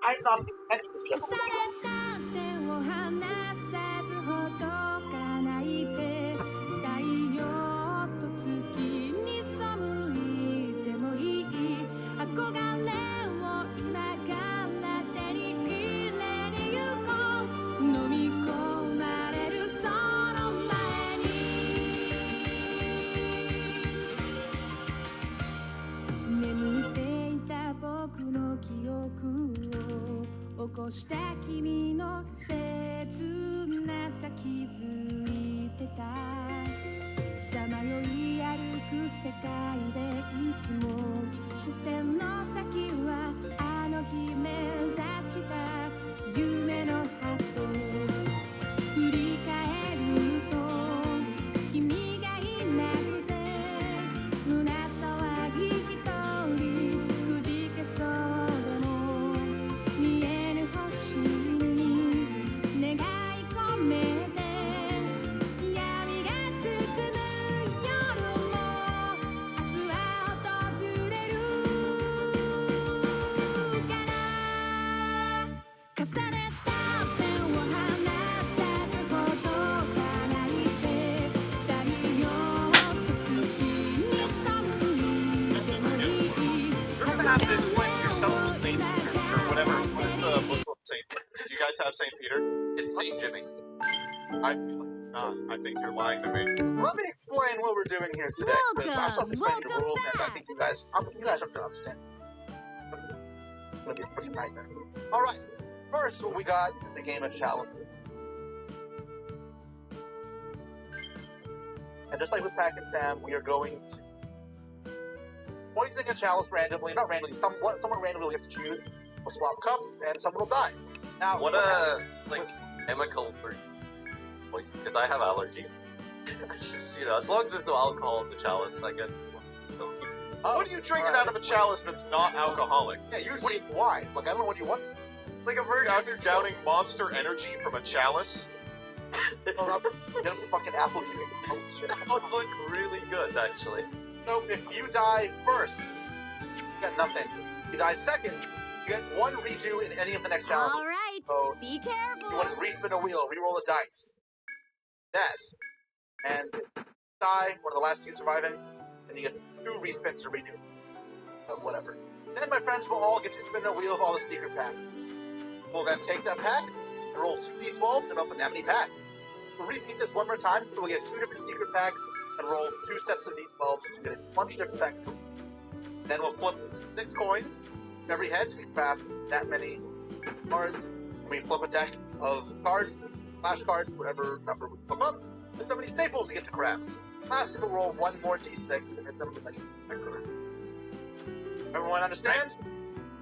I'm not the detective, it's just 腐れた手を離さずほどかないで太陽と月に背いてもいい憧れを今から手に入れに行こう飲み込まれるその前に眠っていた僕の記憶を起こした君の切なさ気づいてたさまよい歩く世界でいつも視線の先はあの日目指した夢の果て振り返ると君がいなくて胸騒ぎ一人くじけそうでも見えぬ星に願い込めて闇が包む夜も明日は訪れるから重ねた手を離さずほどかないで太陽と月に背いてもいい You're gonna have to explain yourself to Saint Peter or whatever. What is the Muslim Saint? Do you guys have Saint Peter? It's Saint Jimmy. I feel like it's not. I think you're lying to me. Let me explain what we're doing here today. because I'm supposed to explain the Welcome rules, and I back. think you guys are gonna understand. It's gonna be a pretty nightmare. Alright, first what we got is a game of chalices. And just like with Pack and Sam, we are going to poisoning a chalice randomly, not randomly, someone randomly will get to choose. We'll swap cups, and someone will die. Now, What happens- like chemical for poison? Because I have allergies. It's just, you know, as long as there's no alcohol in the chalice, I guess it's fine. So, What are you drinking out of a chalice that's not alcoholic? Yeah, usually why? Like, I don't know what you want. Like a bird out there downing Monster Energy from a chalice? Get a fucking apple juice. Oh, shit. that would look really good, actually. So if you die first, you get nothing. If you die second, you get one redo in any of the next challenges. All right, So be you careful. want to respin a wheel, re-roll a dice. That. And if you die, one of the last two surviving, and you get 2 respins or redos. Whatever. Then my friends will all get to spin a wheel of all the secret packs. We'll then take that pack and roll 2 d12s and open that many packs. We'll repeat this one more time, so we'll get 2 different secret packs and roll 2 sets of d12s to get a bunch of different packs. Then we'll flip 6 coins every head to craft that many cards. We flip a deck of cards, flashcards, whatever number we flip up, and so many staples we get to craft. Lastly, we'll roll 1 more d6 and hit something like a card. Everyone understand?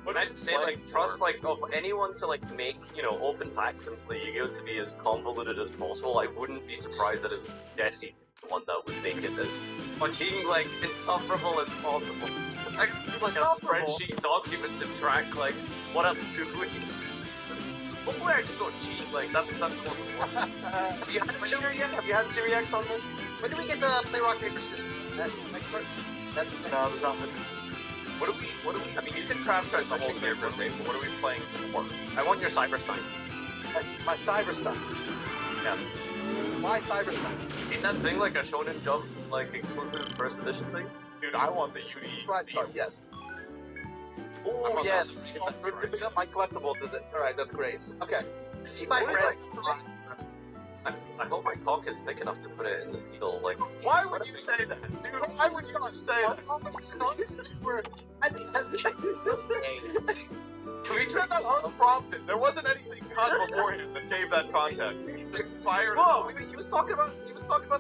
But I'd say, like, trust, like, of anyone to, like, make, you know, open packs and play Yu-Gi-Oh! To be as convoluted as possible. I wouldn't be surprised that if Jesse, the one that would make it as fucking, like, insufferable as possible. Like, a spreadsheet document to track, like, what I'm doing. Hopefully I just don't cheat, like, that's close to one. Have you had Siri yet? Have you had Siri X on this? When do we get to play rock, paper, scissors? Next part? No, there's not. What do we, I mean, you can craft try the whole game first, but what are we playing for? I want your Cyberstein. My cyber stuff. Yeah. Why cyber stuff? Ain't that thing like a Shonen Jump, like, exclusive first edition thing? Dude, I want the UDE Right, Steel. yes. Oh, yes! We're picking up my collectibles, is it? Alright, that's great. Okay. See my What is friend. I hope my cock is thick enough to put it in the seal, like... Why would you say that? Dude, why would you say that? We said that unprompted. There wasn't anything cut beforehand that gave that context. He just fired it Whoa, off. he was talking about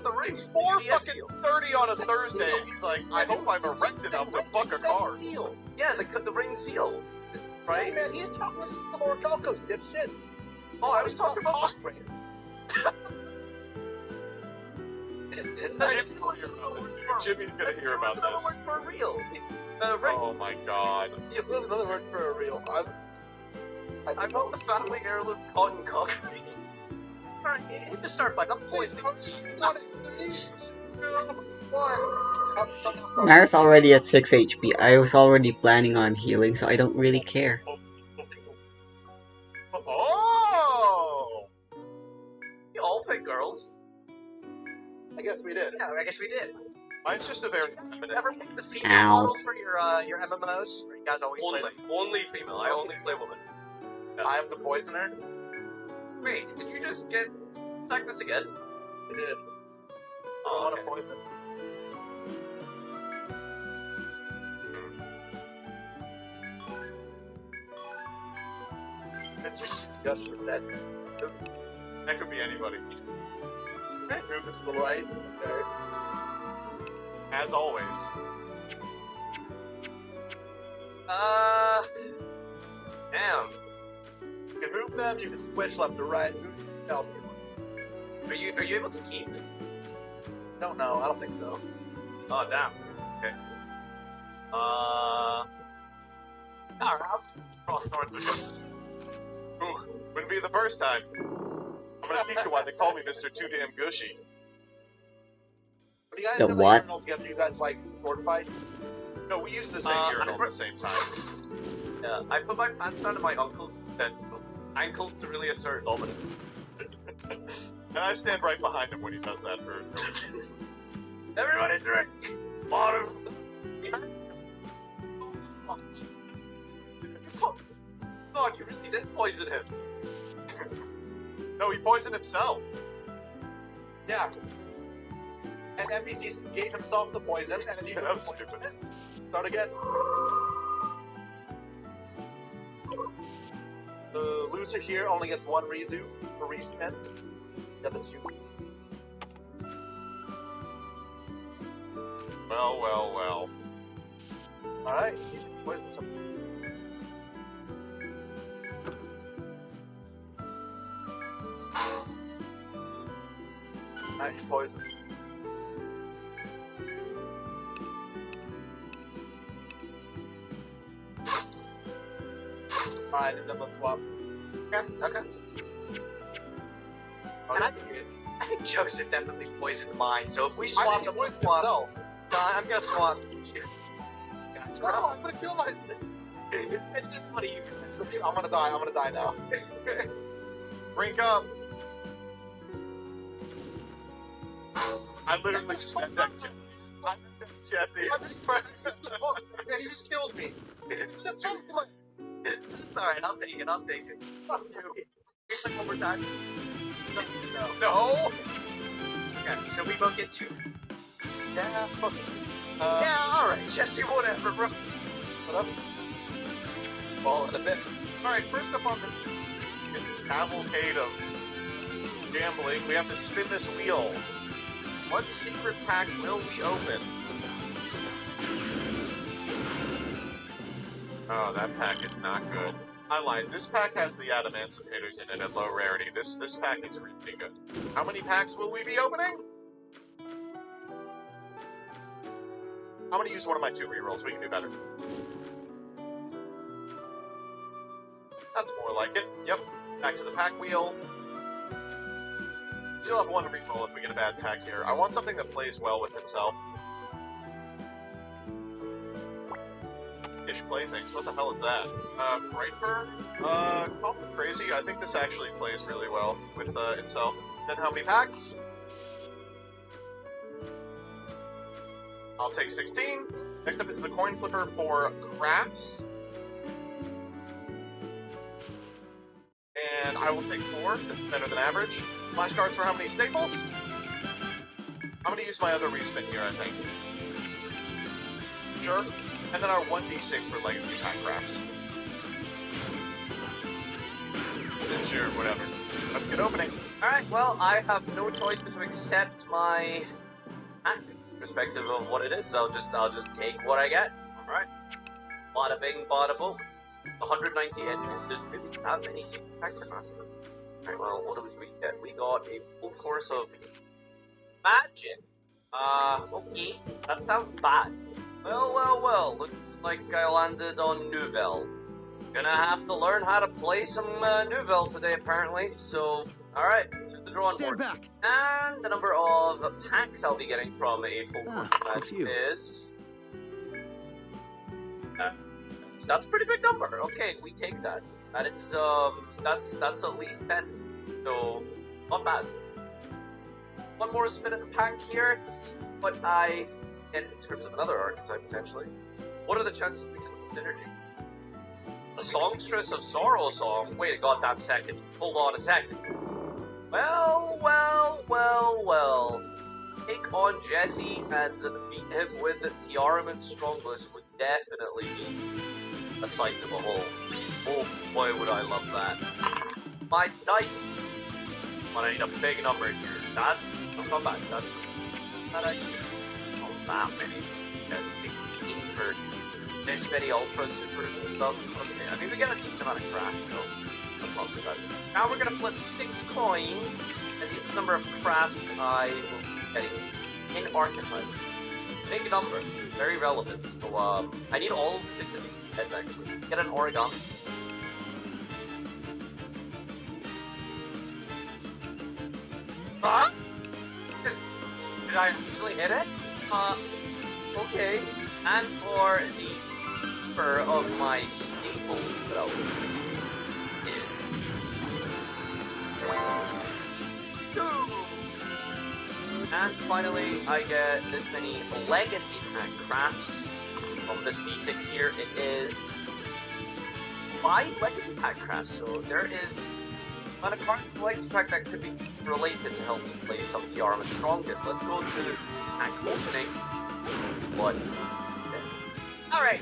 the ring. It's 4:30 on a Thursday, and he's like, I hope I'm erect enough to fuck a car. Seal. Yeah, the ring seal. Right? Man, he's talking about the Orichalcos, dipshit. Oh, I was talking about... Jimmy's gonna hear about Another this. word for real. Ring. Oh my god. You have another word for a real. I want the family heirloom cotton cock ring. Alright, hit the start button. I'm poisoning. It's not it. 3, 2, 1. Nara's already at 6 HP. I was already planning on healing, so I don't really care. guess we did. Yeah, I guess we did. Mine's just a very You ever pick the female Ow. model for your MMOs? Or you guys always play them? Only female. I only play women. I am the poisoner. Wait, did you just get attack this again? I did. I Oh, want okay. to poison. Mr. Gush is dead. That could be anybody. Move this to the right. There. As always. Damn. You can move them, you can switch left to right. Who else can you? Are you able to keep? Don't know, I don't think so. Oh damn. Okay. Alright, I'll cross swords with you. Ooh, wouldn't be the first time. I'm gonna teach you why they call me Mr. Too Damn Gushy. When you guys The do what? urinals together, you guys like sword fight? No, we use the same urinal at the same time. Yeah, I put my pants down to my ankles to really assert dominance. And I stand right behind him when he does that for. Everybody drink! Bottom! God, you really did poison him. No, he poisoned himself. Yeah. And NPC gave himself the poison, and then you That was stupid. Start again. The loser here only gets one Rizu for respin. The other two. Well, well, well. Alright, poison some. Nice poison. Alright, then let's swap. Okay. And I think Joseph definitely poisoned mine, so if we swap them, let's swap. himself. I'm gonna swap. That's No, I'm gonna kill my. It's good funny you guys. I'm gonna die now. Drink up! I literally just had that kiss. Jesse. Man, you just killed me. It's alright, I'll take it. Fuck you. Here's like one more time. No. No! Okay, so we both get 2. Yeah, fuck. Yeah, alright, Jesse, whatever, bro. What up? Ball in a bit. Alright, first up on this cavalcade of gambling, we have to spin this wheel. What secret pack will we open? Oh, that pack is not good. I lied. This pack has the Adamancipators in it at low rarity. This pack is really good. How many packs will we be opening? I'm gonna use one of my 2 rerolls. We can do better. That's more like it. Yep. Back to the pack wheel. Still have 1 reroll if we get a bad pack here. I want something that plays well with itself. Ish playthings. What the hell is that? Frightburn? Call me crazy. I think this actually plays really well with itself. Then how many packs? I'll take 16. Next up is the coin flipper for crafts. And I will take 4. That's better than average. Flashcards for how many staples? I'm gonna use my other respin here, I think. Sure. And then our 1d6 for legacy pack crafts. Sure, whatever. Let's get opening. Alright, well, I have no choice but to accept my pack, irrespective of what it is, so I'll just take what I get. Alright. Bada bing, bada boom. 190 entries. There's really not many secret packs across them. Alright, well, what did we get? We got a full course of magic. Okay. That sounds bad. Well. Looks like I landed on Nouvelles. Gonna have to learn how to play some Nouvelle today, apparently. So, alright, to the drawing board. back. And the number of packs I'll be getting from a full course of it's magic you. is... that's a pretty big number. Okay, we take that. That is, that's at least 10. So, not bad. one more spin at the pack here to see what I get in terms of another archetype potentially. What are the chances we get some synergy? A Songstress of Sorrow song? Wait a goddamn second. Hold on a second. Well. Take on Jesse and beat him with the Tiaraman Strongless would definitely be a sight to behold. Oh boy, would I love that. My dice! But I need a big number here. That's not bad. That's not actually not that many. 16 for this many Ultra Supers and stuff. Okay, I mean, we get a decent amount of crafts, so that's not too bad. Now we're gonna flip 6 coins, and this is the number of crafts I will be getting in Archetype. Big number, very relevant. So, I need all 6 of these heads actually. Get an origami. Huh? Did I actually hit it? Okay. And for the number of my staple throw is 2. And finally, I get this many legacy pack crafts from this D6 here. It is 5 legacy pack crafts, so there is not a card in the legacy pack that could be related to help me play some Tiaraman Strongest. Let's go to the pack opening. What? Alright,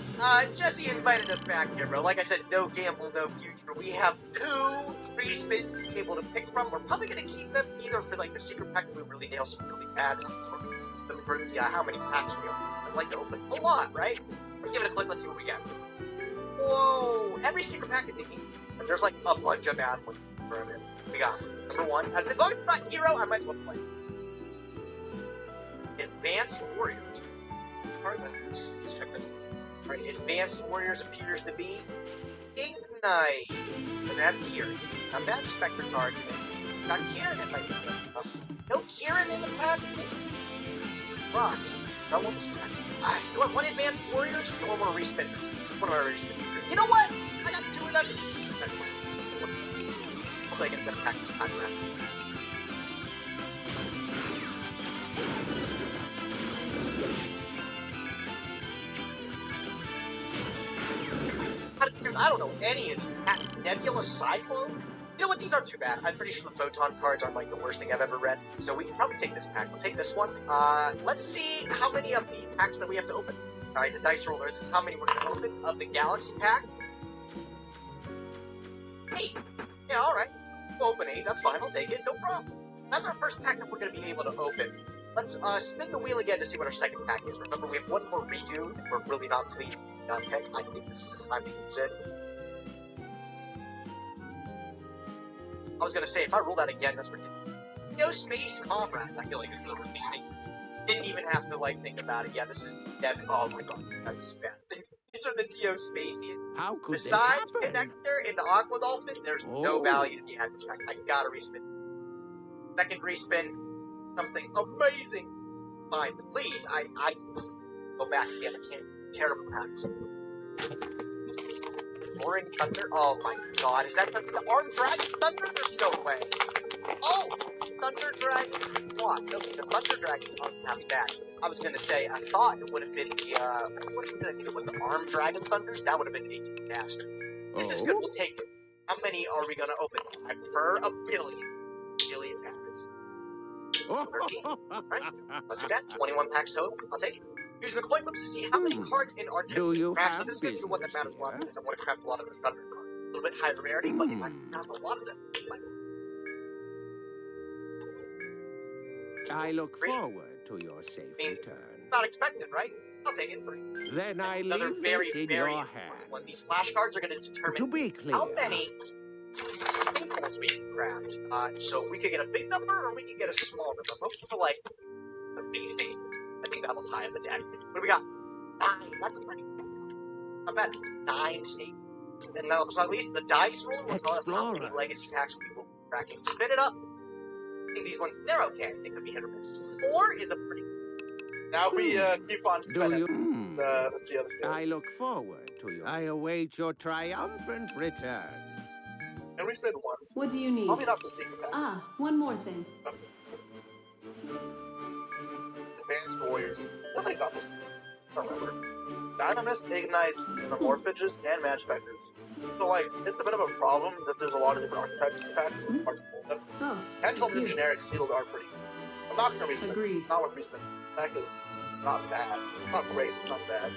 Jesse invited us back here, bro. Like I said, no gamble, no future. We have 2 respins to be able to pick from. We're probably going to keep them either for, like, the secret pack if we really nail some really bad ones, or for the, how many packs we open. I'd like to open a lot, right? Let's give it a click, let's see what we get. Whoa! Every secret pack in the game, and there's, like, a bunch of bad ones for a minute. We got number 1. As long as it's not Hero, I might as well play. Advanced Warriors. Alright, let's check this. Alright, Advanced Warriors appears to be Ignite. Does it have Kieran? Not bad, Spectre cards. Got Kieran in my pack. No Kieran in the pack? Rocks. I want this pack. Do I want Advanced Warriors or do I want to respin this? What do I respin? You know what? I got 2 of them. Hopefully I get them pack this time around. I don't know any of these. Nebula Cyclone? You know what? These aren't too bad. I'm pretty sure the Photon cards aren't like the worst thing I've ever read. So we can probably take this pack. We'll take this one. Let's see how many of the packs that we have to open. Alright, the dice roller. This is how many we're going to open of the Galaxy pack. 8. Yeah, alright. We'll open 8. That's fine. I'll take it. No problem. That's our first pack that we're going to be able to open. Let's spin the wheel again to see what our second pack is. Remember, we have one more redo if we're really not pleased with the pick. I think this is the time to use it. I was gonna say, if I roll that again, that's ridiculous. No Space Comrades. I feel like this is a really sneaky. Didn't even have to, like, think about it. Yeah, this is dead. Oh my god, that's bad. These are the Neo-Spacian. How could Besides this happen? Connector and the Aqua Dolphin, there's no value to be had in this pack. I gotta respin. Second respin, something amazing. Fine, but please, I go back again. I can't. Terrible packs. Roaring Thunder? Oh my god, is that the Armed Dragon Thunder? There's no way. Oh! Thunder Dragon Watts. Okay, the Thunder Dragon's not bad. I was gonna say, I thought it would have been the, unfortunately, I think it was the Armed Dragon Thunders. That would have been 18 faster. This is good, we'll take it. How many are we gonna open? I prefer a billion. Billion packets. 13. Right? Let's do that. 21 packs total. I'll take it. Use the coin flips to see how many cards in our Do you craft. So have this is going to be one that matters a lot business because I want to craft a lot of those Thunder cards. A little bit higher rarity, but if I craft a lot of them, like, I look Great. forward to your safe return. not expected, right? I'll take it. Then I Another leave very, this in very your important hand. one. These flash cards are going to determine To be clear, how many staples we can craft. So we could get a big number or we could get a small number. I'm hoping for like a big staple. I think that'll tie up the deck. What do we got? 9. That's a pretty not bad. 9 staples. And now, so at least the dice roll will tell us how many Explorer. legacy packs we will be cracking. Spin it up. I think these ones, they're okay. They could be hit or miss. 4 is a pretty... Now we keep on do spinning. you? Let's see how this I goes. look forward to you. I await your triumphant return. And we spin once. What do you need? Probably not the secret pack. Ah, one more thing. Advanced Warriors. I think I got this one. I don't remember. Dynamist ignites Metamorphages and Magspectors. So, like, it's a bit of a problem that there's a lot of different archetypes in this pack, so it's hard to pull them. Oh, Pendulum and you. generic sealed are pretty. I'm not gonna respin. Agreed. It's not worth respin. The pack is not bad. It's not great, it's not bad.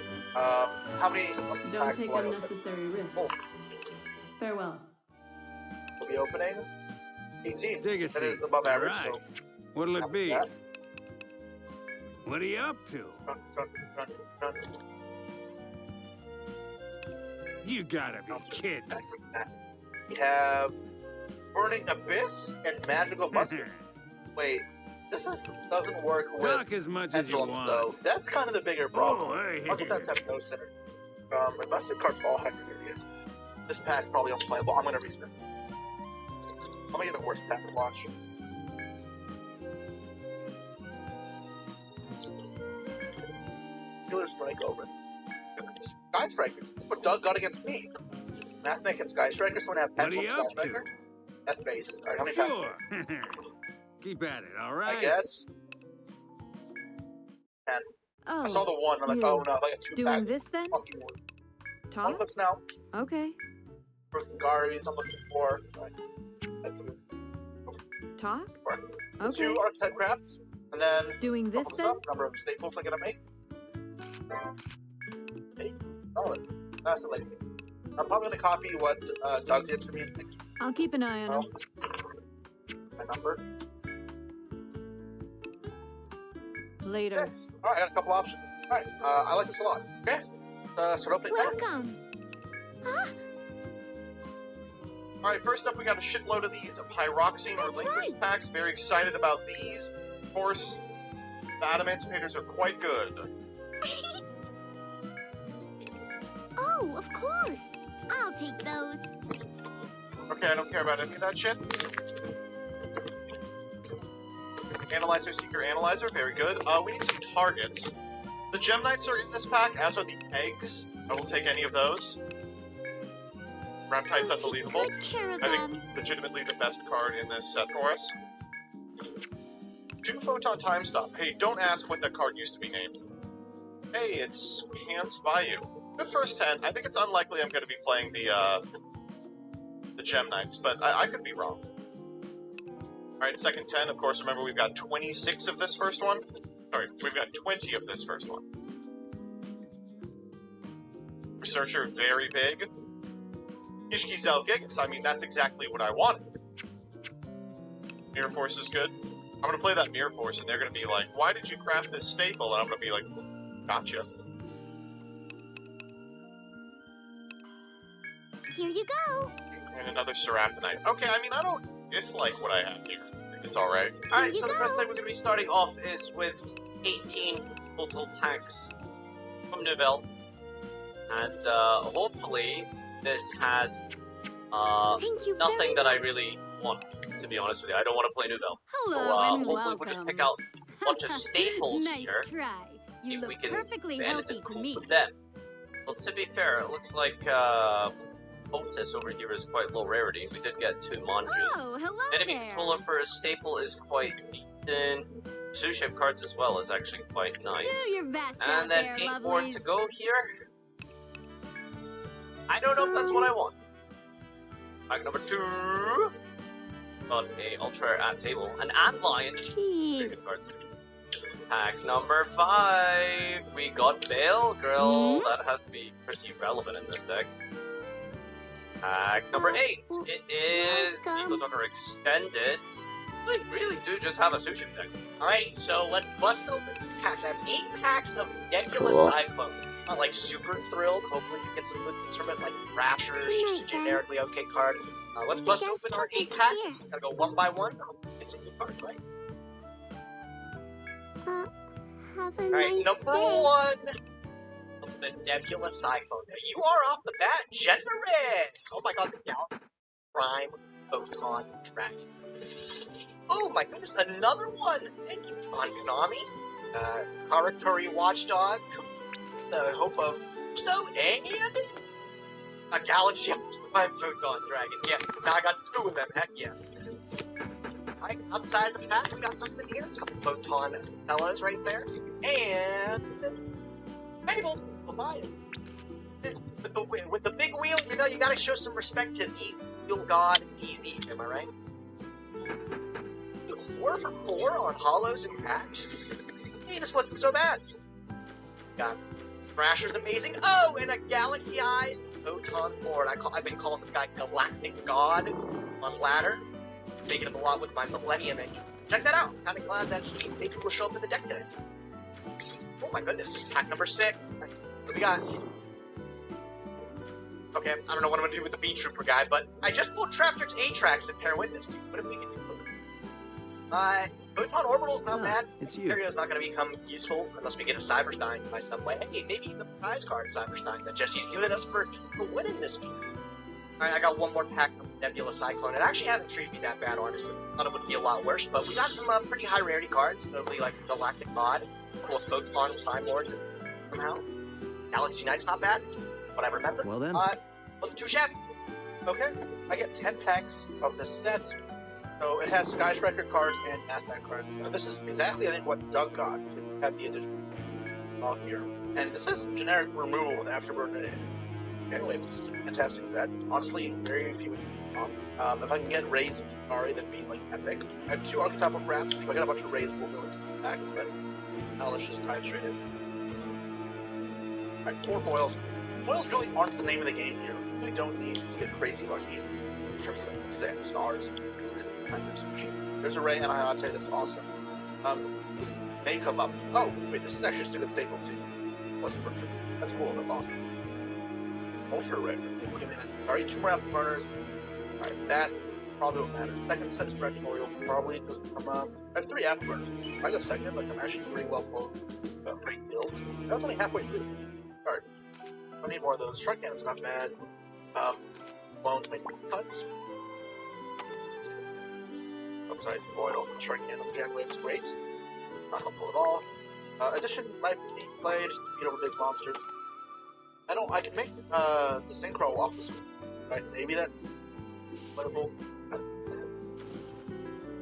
How many of these Don't packs take will I open? unnecessary risks. Oh, Farewell. we'll be opening 18. Take a That seat. is above All average, right. so What'll not it be? bad. What are you up to? Run, run, run, run. You gotta be kidding. Back to that. We have Burning Abyss and Magical Musket. Wait, doesn't work with Talk as much as you pendulums, want. though. That's kind of the bigger problem. Oh, hey, Musket types have no center. The Musket cards all have Hypermedia. This pack probably unplayable. I'm gonna respin. I'm gonna get the worst pack to watch. Killer Strike over. Sky Strikers. That's what Doug got against me. Mathmech and Sky Strikers. Someone have What are Pencil you Sky up to? Striker. That's base. Alright, how many packs? Sure. Keep at it, all I right? get. And I saw Oh, the one. I'm like, you oh no, I got two doing packs. this then? Fucking one. One Talk? clips now. Okay. For Garis, I'm looking for. That's Talk? two Okay. archetype crafts, and then Doing this bubbles then? up, number of staples I gotta make. 8. Solid. That's the legacy. I'm probably gonna copy what Doug did to me and pick I'll keep an eye on him. my number. Later. 6. Alright, I got a couple options. Alright, I like this a lot. Okay. Start opening packs. Welcome. Alright, first up we got a shitload of these Pyroxene That's Relinquished right. packs. Very excited about these. Of course, the Adamantimators are quite good. Oh, of course. I'll take those. Okay, I don't care about any of that shit. Analyzer, Seeker, Analyzer, very good. We need some targets. The Gem Knights are in this pack, as are the eggs. I will take any of those. Ramtite's I'll take unbelievable. good care of I them. think legitimately the best card in this set for us. 2 Photon Time Stop. Hey, don't ask what that card used to be named. Hey, it's Pants Bayou. Good first 10. I think it's unlikely I'm going to be playing the Gem Knights, but I could be wrong. Alright, second 10. Of course, remember we've got 26 of this first one. Sorry, we've got 20 of this first one. Researcher, very big. Ishki Zelgigas, I mean, that's exactly what I wanted. Mirror Force is good. I'm gonna play that Mirror Force, and they're gonna be like, why did you craft this staple? And I'm gonna be like, gotcha. Here you go. And another Seraphinite. Okay, I mean, I don't dislike what I have here. I think it's alright. Alright, you so the go. first thing we're going to be starting off is with 18 total packs from Nouvelle. And hopefully this has Thank you nothing very that I much. really want, to be honest with you. I don't want to play Nouvelle. Hello So and hopefully welcome. we'll just pick out a bunch of staples nice here. try. You If look we can perfectly do healthy anything to cool me. with them. Well, to be fair, it looks like Potus over here is quite low rarity. We did get 2 Manjus. Oh, hello Enemy there. controller for a staple is quite decent. Zoo shape cards as well is actually quite nice. Do your best out And then there, 8 more lovelies. to go here. I don't know if that's what I want. Pack number 2. Got a ultra rare at table. An Antlion. Jeez. Cards. Pack number 5. We got Veil Girl. That has to be pretty relevant in this deck. Pack number 8. It is Welcome. Eagle Donner Extended. We really do just have a sushi deck. Alright, so let's bust open these packs. I have 8 packs of Nebula Cool. Cyclone. Not like super thrilled. Hopefully we get some good things from it, like Thrasher, Good she's a night, then. generically okay card. Let's I bust guess open our what 8 is packs. here? Gotta go one by one. Hopefully get some good cards, right? Have a Alright, nice number day. 1. The Nebula Cyclone. Now, you are off the bat generous! Oh my god, the Gal Prime Photon Dragon. Oh my goodness, another one! Thank you, John Konami. Karatori Watchdog. The Hope of Snow and a Galaxy Prime Photon Dragon. Yeah, now I got 2 of them, heck yeah. outside the pack, we got something here. A couple photon fellas right there. And Mabel, we'll buy it. With the big wheel, you know, you gotta show some respect to the wheel god DZ, am I right? 4 for 4 on hollows and packs? Hey, this wasn't so bad. Got Thrasher's amazing. Oh, and a Galaxy Eyes Photon Board. I've been calling this guy Galactic God on ladder. Taking him a lot with my Millennium engine. Check that out. Kind of glad that maybe will show up in the deck today. Oh my goodness, this is pack number 6. What do we got? Okay, I don't know what I'm gonna do with the B-Trooper guy, but I just pulled Traptrix A-Tracks and pair with this dude. What if we can do? Photon Orbital's not bad. It's you. Imperio's not going to become useful unless we get a Cyberstein by some way. Hey, maybe the prize card Cyberstein that Jesse's given us for winning this week. Alright, I got one more pack of Nebula Cyclone. It actually hasn't treated me that bad, honestly. Thought it would be a lot worse, but we got some pretty high rarity cards, notably like Galactic God, a couple of Photon Time Lords somehow. Galaxy Knight's not bad, but I remember. Well then. Wasn't too shabby. Okay, I get 10 packs of this set. So it has Sky Striker cards and Mathmat cards. Now this is exactly, I think, what Doug got. It had the addition all here. And this is generic removal with Afterburner. Anyway, this is a fantastic set. Honestly, very few. If I can get Rays and Ari, that'd be like epic. I have 2 archetypal crafts, which if I get a bunch of Rays, we'll go into this pack. But now let's just dive straight in. Alright, 4 foils. Foils really aren't the name of the game here. We really don't need to get crazy lucky in terms of what's there. It's ours. There's a Ray and Iate, that's awesome. This may come up. Oh, wait, this is actually a stupid staple too. Wasn't for sure. That's cool, that's awesome. Ultra Ray. Okay, alright, 2 more Afterburners. Alright, that probably won't matter. Second set is Memorial, probably doesn't come up. I have 3 Afterburners. If I go second, like I'm actually pretty well great builds. That was only halfway through. Alright. I need more of those. Shrug Cannon's not bad. Won't make cuts. Outside foil, Shark Cannon, Jackwave's great. Not helpful at all. Addition might be played just to beat over big monsters. I can make the Synchro off this one. Right? Maybe that playable.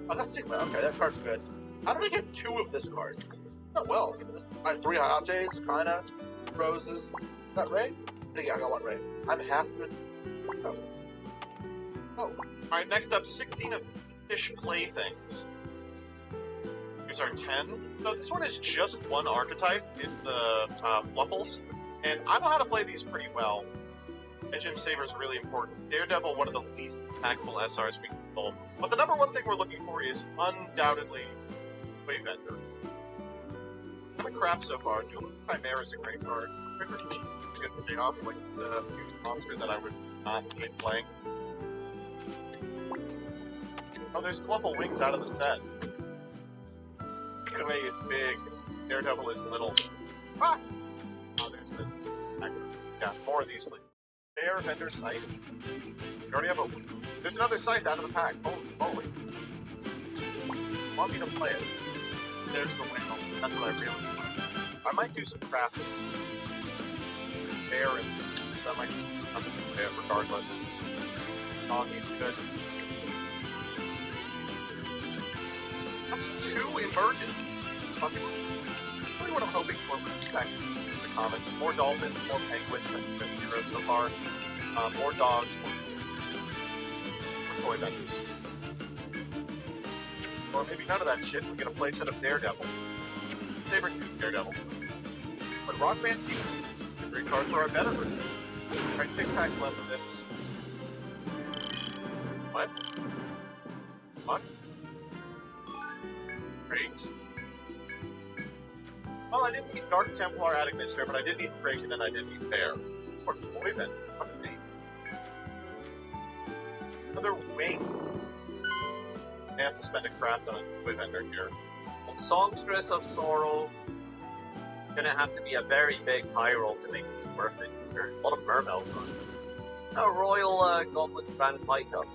Oh, that's Sigma. Okay, that card's good. How did I get 2 of this card? Oh well. I have 3 Hayates, kinda. Roses. Is that Ray? Yeah, I got 1 Ray. I'm happy with. Oh. Alright, next up, 16 of Fish Playthings. Here's our 10. So this one is just 1 archetype. It's the Fluffles. And I know how to play these pretty well. Engine Saver is really important. Daredevil, one of the least impactful SRs we can pull. But the number 1 thing we're looking for is undoubtedly Waybender. Kind of crap so far. Dual Chimera is a great card. Good to pay off like the huge monster that I would not be playing. Oh, there's Fluffle Wings out of the set. Anyway, it's big. Daredevil is little. Ah! Oh, there's this. Yeah, 4 of these, please. Fair Vendor Scythe. You already have a. There's another Scythe out of the pack. Holy moly. Want me to play it? There's the whale. That's what I really want. I might do some crafting. Fair and that might be nothing to play it regardless. Oggy's good. That's 2 emerges. Fucking really what I'm hoping for with back in the comments. More dolphins, more penguins, I think that's 0 so far. More dogs, more toy vendors. Or maybe none of that shit, we get a playset of Daredevil. Favorite 2 Daredevils. But Rock Band seems a great card for our better version. Alright, 6 packs left of this. What? What? Great. Well, I didn't need Dark Templar at Administrator, but I did need Kraken and I did need Bear. Or Toy Vendor. What a name. Another Wing. I have to spend a craft on a Toy Vendor here. And Songstress of Sorrow. Gonna have to be a very big high roll to make this worth it. There's a lot of Mermail on it. A Royal Goblet Grand Piker.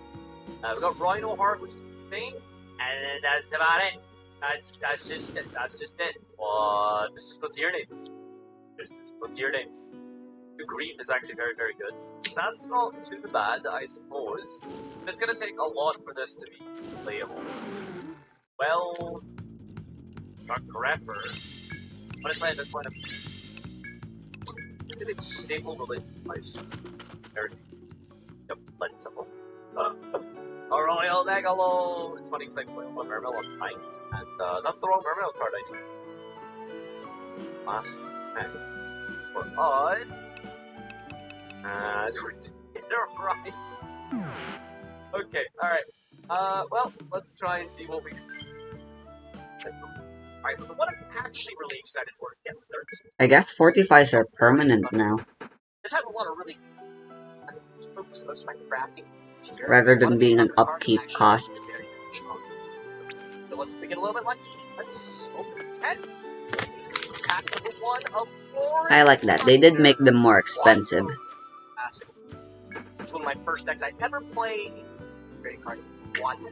We've got Rhino Heart, which is the thing, and that's about it. That's just it. That's just it. Let's just go to your names. Just go to your names. The Grief is actually very, very good. That's not too bad, I suppose. It's gonna take a lot for this to be playable. Well, not grapper. Honestly, at this point, I think it's stable related to my charities. Yep, plain and simple. A Royal Megalo! It's funny because I play one Mermail on Pint, and that's the wrong Mermail card I need. Last man for us. And we did it right. Okay, alright. Well, let's try and see what we can do. Alright, but what I'm actually really excited for is get 13. I guess fortifies are permanent now, This has a lot of really focus most of my crafting here. rather than being an upkeep cost. So let's get a little bit lucky. Let's open 10. Pack number 1 of 4. I like that. They did make them more expensive. It's one of my first decks I ever played. Great card. One.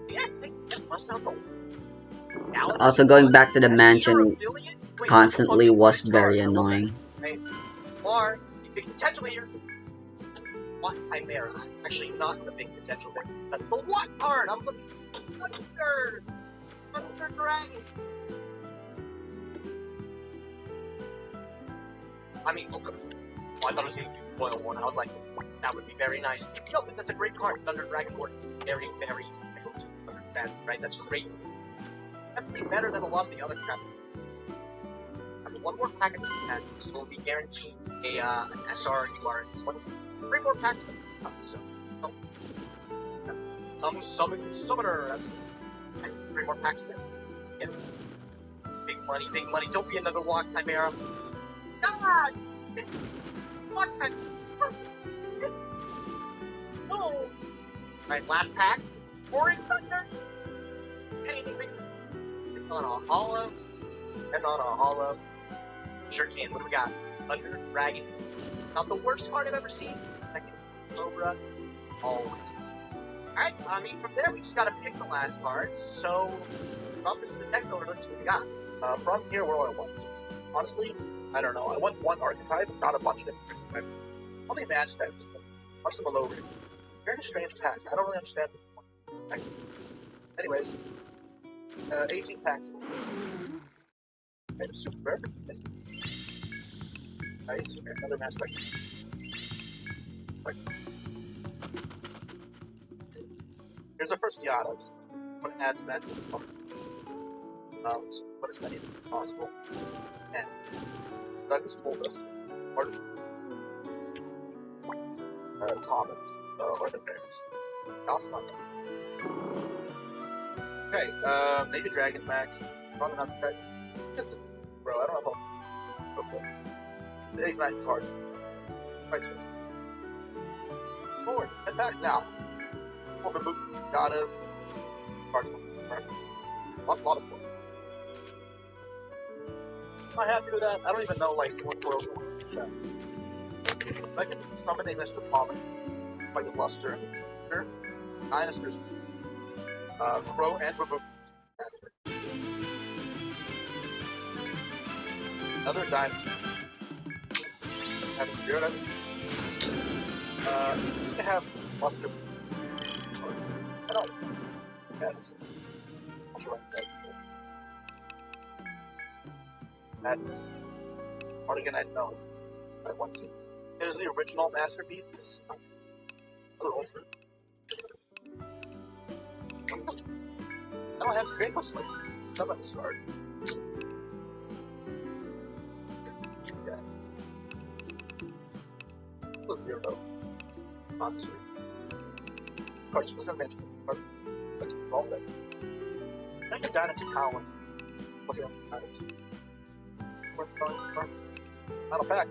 Yeah, they must have gold. Also, going back to the mansion constantly was very annoying. Or, big potential here. What Chimera? That's actually not the big potential there. That's the what card! I'm looking for Thunder! Thunder Dragon! I mean, oh, I thought it was going to do Boil 1. I was like, that would be very nice. You know, that's a great card. Thunder Dragon Lord. It's very, very special to Thunder Dragon, right? That's great. Definitely better than a lot of the other crap. I mean, one more pack of this pack, so we'll be guaranteed an SR UR in this one. 3 more packs to come, so. Oh. Some summoner, that's good. And 3 more packs of this. Yeah. Big money, big money. Don't be another Walk Chimera. God! Walk Chimera! No! Alright, last pack. Orange Thunder! Anything big on a hollow. And on a hollow. Sure can. What do we got? Thunder Dragon. Not the worst card I've ever seen. Second Cobra. Alright. Alright, I mean, from there we just gotta pick the last card. So, from this the deck builder, let's see what we got. From here, what do I want? Honestly, I don't know. I want one archetype, not a bunch of different archetypes. How many match types? Watch them below rated. Very strange pack. I don't really understand. Anyways, 18 packs. And super rare. Nice. Another match type. Here's our first Yadas. I'm gonna add some magic. So put as many as possible. And that is full dust. Part of commons, or the bears. Cost not okay, maybe Dragon back. Probably not that. Bro, I don't know about. Okay. The 89 cards. Righteous. Forward. 10 packs now. Former boot. Goddess. Cards. A lot of them. I'm not happy with that. I don't even know, like, what royals are going to if I can summon a Mr. Common, like a Luster, sure. Dynasters, Crow, and Baboon. Another Dynasty. Having 0 damage. To have Luster. I don't. Yes. Sure, that's part again I know. I want to. There's the original masterpiece. This is another ultra. I don't have Draco Slate. How about this card? Yeah. Plus 0. On 2. Cards was mentioned. I can control that. I can Dynasty Colin. Look at him. Dynasty. Worth going for. Final pack.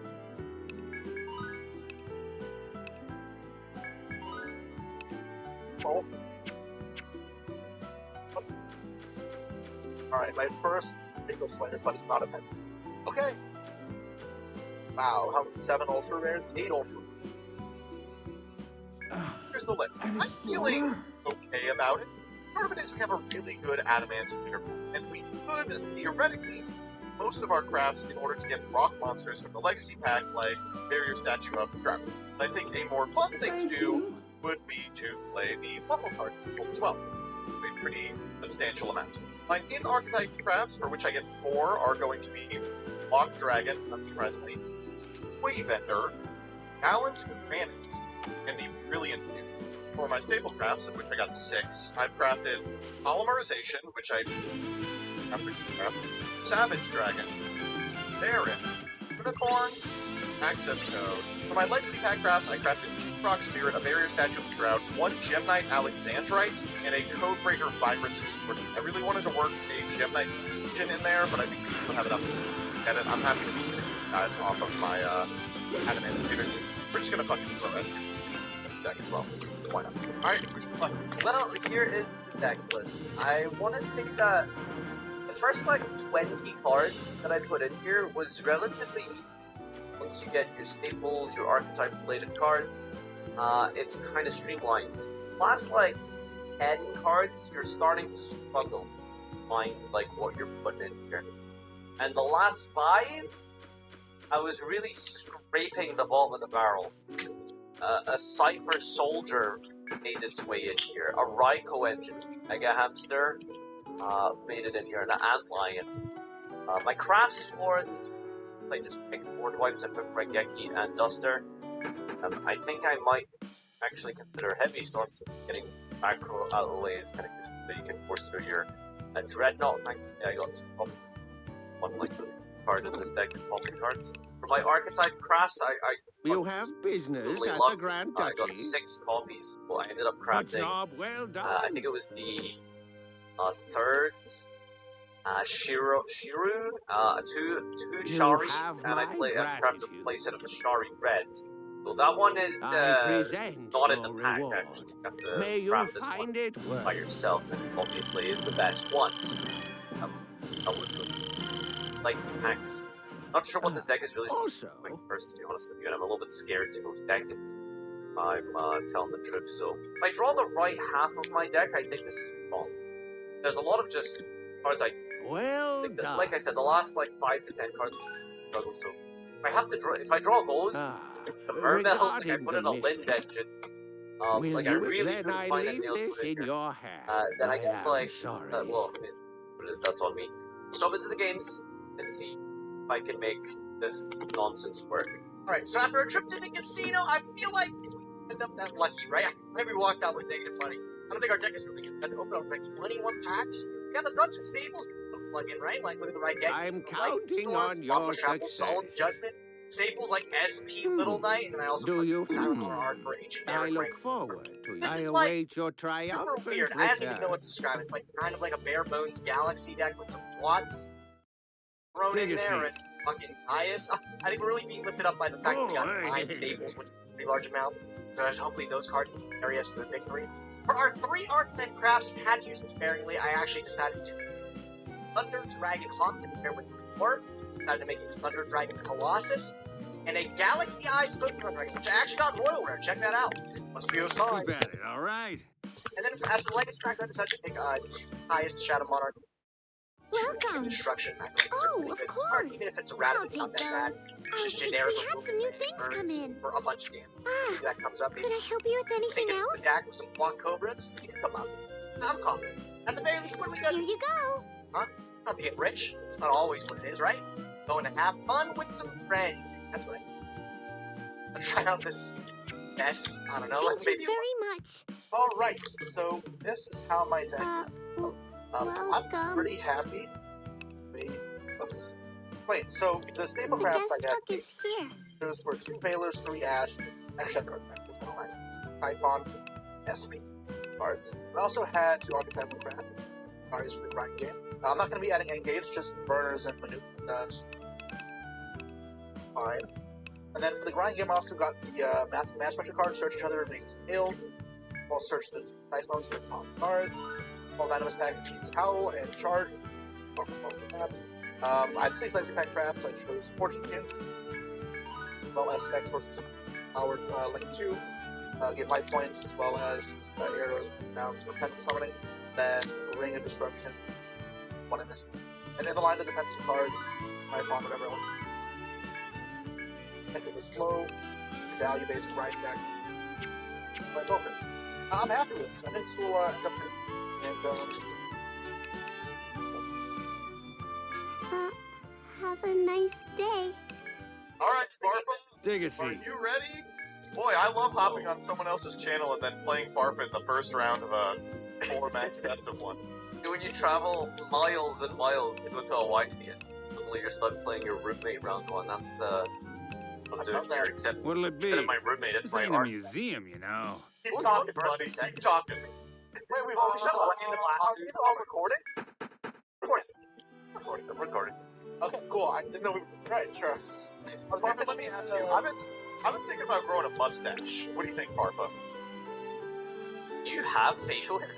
Alright, my first Draco Slayer, but it's not a pen. Okay. Wow, how many 7 ultra rares? 8 ultra rares. Here's the list. I'm feeling okay about it. Part of it is we have a really good Adamantium here, and we could, theoretically, most of our crafts in order to get rock monsters from the Legacy pack, like Barrier Statue of the Drought. I think a more fun thing to do would be to play the Pummel cards as well. pretty substantial amount. My in-archetype crafts, for which I get 4, are going to be Lock Dragon, unsurprisingly, Toy Vendor, Gallant Granite, and the Brilliant Dude. For my staple crafts, of which I got 6, I've crafted Polymerization, which I craft, Savage Dragon, Baron, Unicorn, Access Code. For my Legacy Pack crafts, I crafted 2 Rock Spirit, a Barrier Statue of the Drought, 1 Gemnite Alexandrite, and a Codebreaker Virus Sword. I really wanted to work a Gemnite Legion in there, but I think we don't have enough to get it. I'm happy to be getting these guys off of my Adamant computers. We're just gonna fucking throw it deck as well. Why not? Alright, Well, here is the deck list. I want to say that the first, like, 20 cards that I put in here was relatively easy. Once you get your staples, your archetype-related cards, it's kind of streamlined. Last, like, 10 cards, you're starting to struggle to find, like, what you're putting in here. And the last 5, I was really scraping the bottom of the barrel. A Cypher Soldier made its way in here. A Raikou Engine, Mega Hamster, made it in here, and an Antlion. My crafts for I just picked board wipes. I put Regeki and Duster. I think I might actually consider Heavy Storm, since getting macro out of the way is kind of good, so you can force through your Dreadnought. I got 2 copies. One like the card in this deck is multi cards. For my archetype crafts, You have business really at loved, the Grand I Duchy. got 6 copies. Well, I ended up Good crafting. job, well done. I think it was the 3rd Shiru, 2 You Sharis, have and I my crafted gratitude. a playset of the Shari Red. So that one is I present not in the your pack, reward. actually. You have to May you craft this one find it by worth. yourself, and obviously is the best one. That was good. Like some packs. Not sure what this deck is really supposed to Also, be doing first, to be honest with you, and I'm a little bit scared to go second. I'm telling the truth, so if I draw the right half of my deck, I think this is wrong. There's a lot of just cards I well think that, done. like I said, the last like 5 to 10 cards struggle, so if I draw those, the Mermels, like I regarding put the in a Lind mission, engine, will like I you really then couldn't I find leave anything else to this put in in here. your hands? Then I I guess am like, sorry. well, what it is, that's on me. Stop into the games and see if I can make this nonsense work. Alright, so after a trip to the casino, I feel like we end up that lucky, right? Maybe we walked out with negative money. I don't think our deck is really good. We had to open up like 21 packs. We got a bunch of staples to plug in, right? Like, look at the right deck. I'm Light counting Sword, on your Tropical Shrapnel, Solid success. Judgment, staples like SP Little Knight, and I also Do put you? Silent Arch, I look forward to it. This I is like await your super triumphant weird. I don't even know return. what to describe. It's like kind of like a bare bones galaxy deck with some plots thrown Take in a there seat. and fucking bias. I think we're really being lifted up by the fact that we got 9 staples, which is a pretty large amount. So hopefully those cards will carry us to the victory. For our 3 archetype crafts, we had to use them sparingly. I actually decided to Thunder Dragon Hawk to pair with 4. Decided to make a Thunder Dragon Colossus. And a Galaxy Eyes Footprint Dragon, which I actually got Royal Rare. Check that out. Must be a sign. Keep at it, all right? And then as for Legacy Packs, I decided to pick highest Shadow Monarch. Welcome. Destruction. I think these are Oh, pretty of good. It's hard, course. even if it's a rat, I'll it's not take that bad. those. It's just Okay, generic. we had some new things come in. For a bunch of damage. Ah, That comes up. could I help you with anything Sink into else? the deck with some Block Cobras. You can come up. I'm confident. At the very least, what do we got? Here you go. It's not to get rich. It's not always what it is, right? Going to have fun with some friends. That's what I mean. Let's try out this mess. I don't know. Thank you very much. Alright, so this is how my deck Well, I'm welcome. pretty happy. Oops. Wait, so the staple The crafts guest I got book is here. those were 2 Valors, 3 Ash, actually cards back, there's no line. Typhon, SP cards. I also had 2 archetypal craft cards for the grind game. I'm not going to be adding Engage, just burners and maneuvers. Fine. And then for the grind game, I also got the Mass Spectre card, search each other, make skills. I'll search the Typhones with pop cards. All Dynamis Pack, Chief's Howl, and Charge. I had 6 Legacy Pack crafts. I chose Fortune King, as well as Spec Sorcerer's Powered Link 2. Get life points, as well as arrows down to Repentance Summoning. Then Ring of Destruction, 1 in this. And in the line of defensive cards, Typhon, whatever I want to. Deck is a slow, value-based grind deck. But Milton. I'm happy with this. I think this will end up And Have a nice day. Alright, Farfa, Take a are seat. you ready? Boy, I love hopping on someone else's channel and then playing Farfa in the first round of a 4-match best of 1. When you travel miles and miles to go to a YCS, suddenly you're stuck playing your roommate round 1. That's I'm doing here, except What'll it be? instead of my roommate, it's This my ain't a art. museum, you know. Keep talking, buddy. Keep talking. wait, we've always done are these all recording? Recording. Okay, cool. I didn't know we were right. Sure. Farfa, let me ask you. I've been thinking about growing a mustache. What do you think, Farfa? You have facial hair?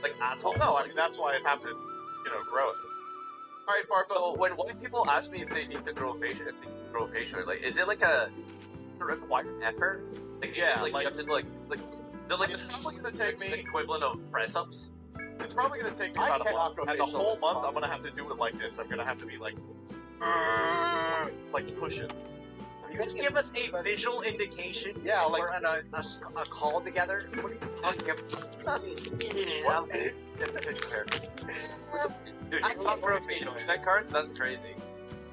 Like at all? Well, no, I mean that's why I'd have to, grow it. All right, Farfa. So when white people ask me if they need to grow facial, hair, like, is it like a required effort? Like, do you Yeah, think, like- you have to It's probably gonna take the me. equivalent of press ups. It's probably gonna take me I about a cannot month, grow and the facial whole hair. month I'm gonna have to do it like this. I'm gonna have to be like push it. You can give us a visual indication. Yeah, if like- we're on a call together. What are you talking about? What? Facial hair. Dude, I you can't found grow 50 facial deck cards? That's crazy.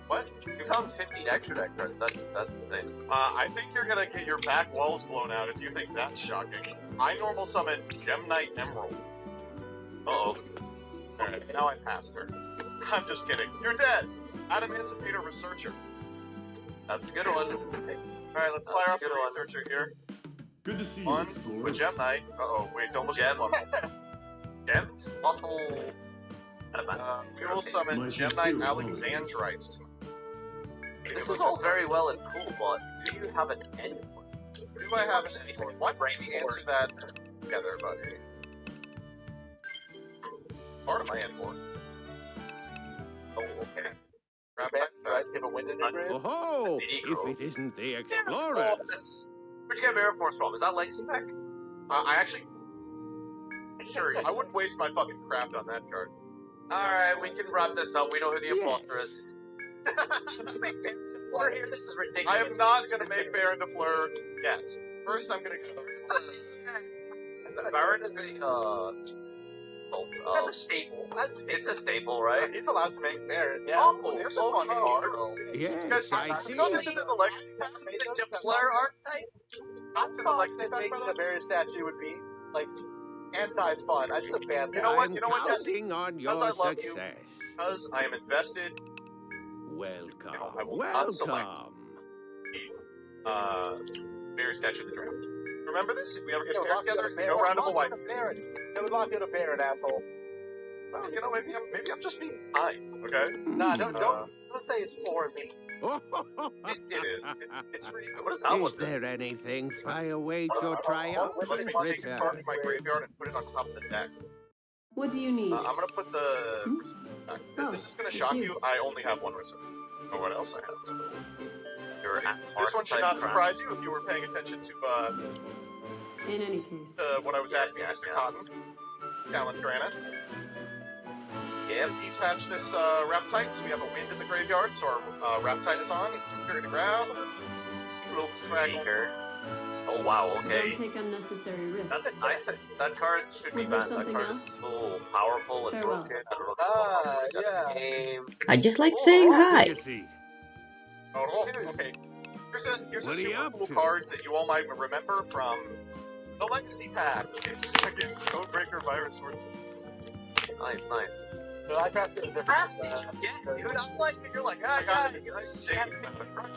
What? You found 50 extra deck cards. That's insane. I think you're gonna get your back walls blown out if you think that's shocking. I normal summon Gem Knight Emerald. Uh-oh. Alright, now I passed her. I'm just kidding. You're dead! Adamantipator Researcher. That's a good one. Alright, let's fire up the Good one. Researcher here. Good to see you, One Explorer. with Gem Knight. Uh-oh, wait, don't look at Gem. the Gem? Waffle. We will summon My Gem Knight sincere Alexandrites. This is all very well and cool, but do you have an end point? Do I have an endpoint? Why don't you answer that together, buddy? Part of my endpoint. Oh, okay. Grab Right, that. give a wind in your grid. Oh, Negro. if it isn't the Oh, Explorer. Where'd you get Mirror Force from? Is that Legacy pack? I actually... Sure, I wouldn't waste my fucking craft on that card. Alright, we can wrap this up. We know who the imposter is. We're here. This is ridiculous. I am not gonna make Baron de Fleur yet. First, I'm gonna go. Baron is a, cult of- That's a staple. That's a staple. It's a staple, right? He's allowed to make Baron. Yeah. Oh, there's a fun card. Yes, I see. No, this isn't the Legacy pack. The DeFleur archetype. Not to the Legacy pack, Making by the the way. Baron statue would be like anti-fun. I should have banned that. You know what? I'm You know what, Jesse? counting on Because your I love you. success. Because I am invested. Welcome. I will not select. Welcome. Baron statue of the draft. Remember this? If we ever get Yo, paired lock together, in a Baron. no round of a Lock white. in a Baron. It would lock in a Baron, asshole. Well, maybe I'm just being kind. Okay. Nah, don't say it's for me. It is. It's for you. What is that Is there anything far away your Let triumphant me take a card return? from my graveyard and put it on top of the deck. What do you need? I'm gonna put the back. This is gonna shock you. I only have one reserve. Or what else I have. Your This one should not surprise you if you were paying attention to In any case. what I was asking Mr. Cotton. Calantrana. Yep. Detach this Raptite, so we have a wind in the graveyard, so our Raptite is on. Carry the ground. Little fraggle. Seeker. Oh wow, okay. Don't take unnecessary risks. That card should be Was there banned. That something card else? is so powerful and Farewell. broken. I don't know if yeah. game. I just like saying hi. Take a seat. Oh, okay. Here's a What are you super up cool to? card that you all might remember from the Legacy Pack. It's fucking Codebreaker Virus Sword. Nice, nice. But I crafted a different Crafts did you get, dude? I'm like, you're like, I got yeah, it. you Sick. have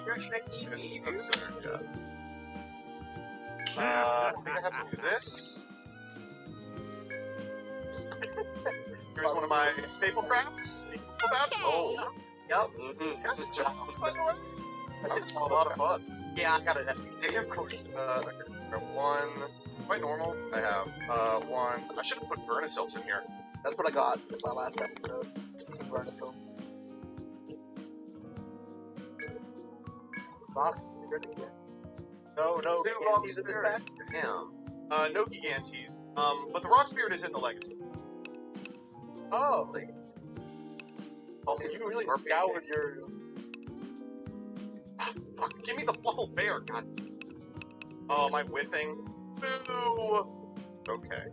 you're easy, dude. It's absurd, yeah. I think I have to do this. Here's one of my staple crafts. About Okay. Yep. Mm-hmm. That's a job, by the way. That's a lot of fun. Yeah, I got an SPD, of course. Okay, got one. Quite normal. I have one. I should have put Vernisilps in here. That's what I got in my last episode. Vernisil. Box, you're good again. No, Two Gigantes rock in this spirits. pack? Damn. No Gigantes. But the Rock Spirit is in the Legacy. Oh, Oh, you really perfect. scoured your... Fuck, give me the Fluffle Bear, god. Oh, am I whiffing? Boo! Okay.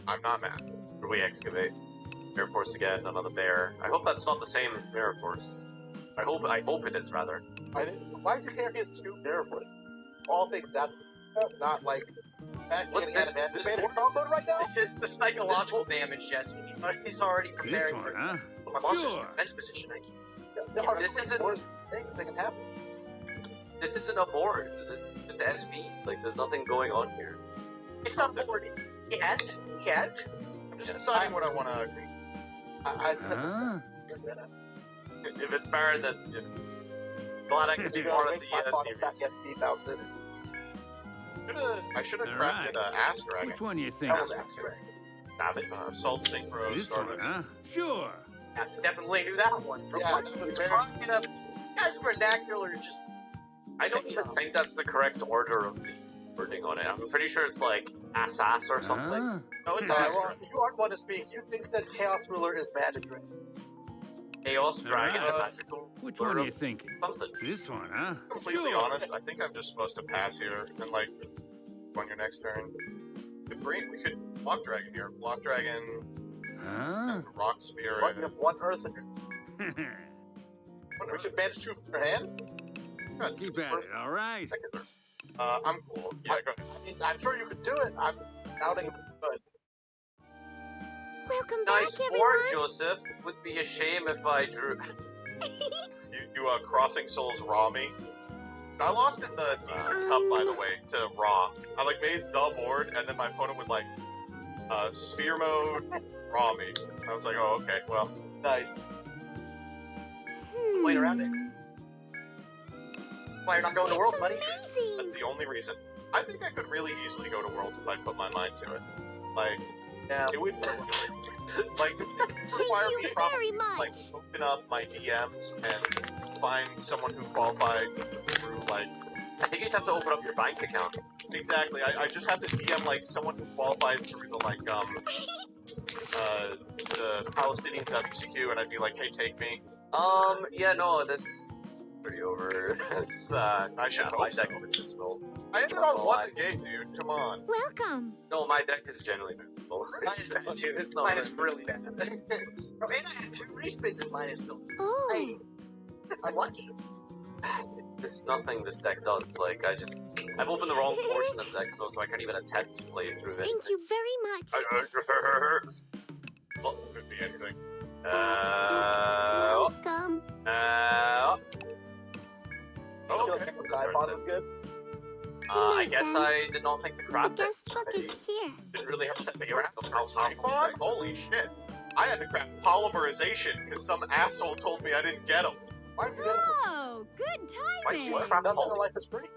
I'm not mad. We excavate. Mirror Force again, another bear. I hope that's not the same Mirror Force. I hope it is, rather. Why do you carry his 2 Mirror Force? All things that's not like... What, this combo right now? It's the psychological damage, Jesse. He's already This preparing one, for huh? my monster's Sure. defense position. This isn't... worst things that can happen. This isn't a board. This is just SP. Like, there's nothing going on here. It's not board yet. I'm just deciding what I want to agree. Huh? If it's Baron, then glad I can be part of the series. SP bounce in. I should have All crafted right. Ass Dragon. Which one you think? That was accurate. Savage. Salt Synchro This one, Stardust. huh? Sure. Yeah, definitely do that one. Yeah, What? that was It's very- cracking up. Guys, vernacular is just. I don't even think that's the correct order of the wording on it. I'm pretty sure it's like Assas or something. Huh? No, it's Well, Astra. you aren't one to speak. You think that Chaos Ruler is magic, right? Chaos Dragon, Alright. the magical Which word one are you of thinking? something. This one, huh? Completely Sure. honest, I think I'm just supposed to pass here and like on your next turn. We could Block Dragon here. Block Dragon, Huh? Rock Spirit. But you have 1 Earth in your... We should manage 2 from your hand? Good. Keep at it, all right? Second turn. I'm cool. Yeah, go ahead. I mean, I'm sure you could do it. I'm doubting if it's good. Welcome back, Nice everyone. board, Joseph. Would be a shame if I drew. You Crossing Souls Raw me. I lost in the decent cup, by the way, to Raw. I like made the board, and then my opponent would like Sphere Mode Raw me. I was like, oh, okay, well, Nice. Wait around it. Why you're not going to Worlds, buddy? that's Amazing. the only reason. I think I could really easily go to Worlds if I put my mind to it. Like, Yeah. it would, like, it would Thank require you me very probably like much. open up my DMs and find someone who qualified through like. I think you'd have to open up your bank account. Exactly. I just have to DM like someone who qualified through the like the Palestinian WCQ, and I'd be like, hey, take me. Yeah, no, this pretty over. It's I should my hope so. deck is just full. I ended on one game, dude. Come on. Welcome. No, my deck is generally full. Mine is bad too. It's not Mine is very- really bad. Bro, and I had 2 respins and mine is still. Oh. Hey, I'm lucky. There's nothing this deck does. Like, I've opened the wrong portion of the deck, so I can't even attempt to play through it. Thank you very much. Well, could be anything. Welcome. Oh, Feels okay. like the iPod was good. I guess I did not think to The craft it. guest book I is here. didn't really have to set figure out Typhon? Holy shit. I had to craft polymerization because some asshole told me I didn't get them. Why did you get it? Oh, good Why timing. should I craft Nothing in poly? life is free.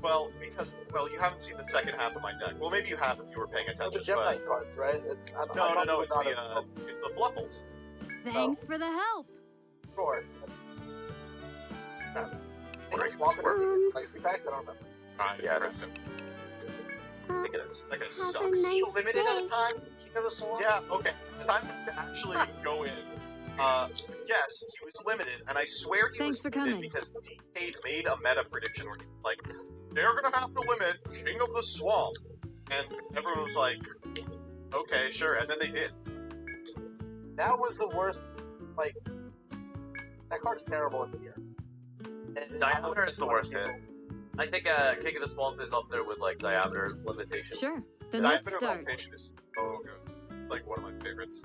Well, you haven't seen the second half of my deck. Well, maybe you have if you were paying Those attention. are Gem But... Knight cards, right? No, it's the Fluffles. Thanks for the help. Sure. Legacy packs? I don't remember. Yeah, it is. I Uh, think it is. That guy have a sucks. nice Limited at a day. time. King of the Swamp. Yeah, okay. It's time to actually go in. Yes, he was limited, and I swear he Thanks was for limited coming. because DK made a meta prediction where he was like, they're gonna have to limit King of the Swamp. And everyone was like, okay, sure, and then they did. That was the worst, like, that card's terrible in tier. Diameter is the worst hit. I think King of the Swamp is up there with like diameter limitation. Sure. Then let's Diameter start. rotation is so good. Like one of my favorites.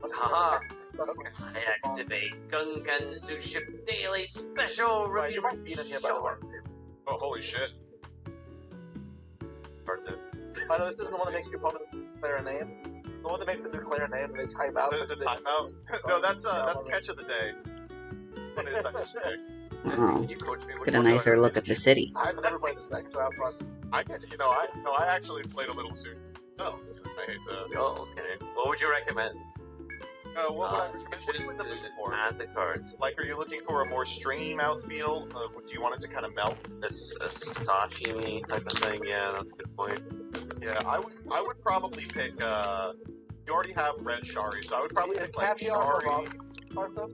Haha. Okay. I activate Gungan Shift Daily Special Right, Review. you might beat him here, by the way. Oh, holy shit. Hard to. I know this isn't the one that makes your opponent declare a name. The one that makes them declare a name and they type out. The timeout? No, that's catch of the day. What is that just pick? Oh, Can you coach me? Which get a one do I nicer look at the city. I've never played this deck, so I'm front. I actually played a little soon. Oh, I hate to. Oh, okay. What would you recommend? What would I You recommend? What choose are you looking to for? add the cards. Like, are you looking for a more stringy mouthfeel? Do you want it to kind of melt? This a sashimi type of thing. Yeah, that's a good point. Yeah, I would probably pick. You already have red Shari, so I would probably pick like Caviar or Shari. raw card though?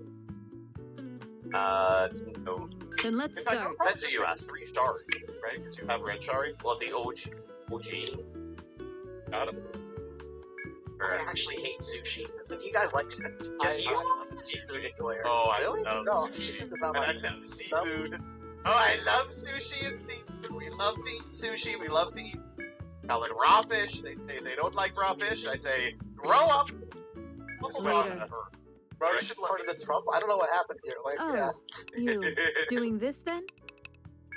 No. Then let's In fact, I start. would probably Depends who pick you ask. 3 Shari, right? Because you have red Shari. Well, the OG. Got him. I actually hate sushi. Like, you guys like just use seafood enjoyer. Oh, I Really? love No, sushi. it's not And I like love seafood. Oh, I love sushi and seafood. We love to eat sushi. We love to eat colored raw fish. They say they don't like raw fish. I say, grow up. Later. Bro, you should learn the Trump. I don't know what happened here. Like, yeah. Oh, you doing this then?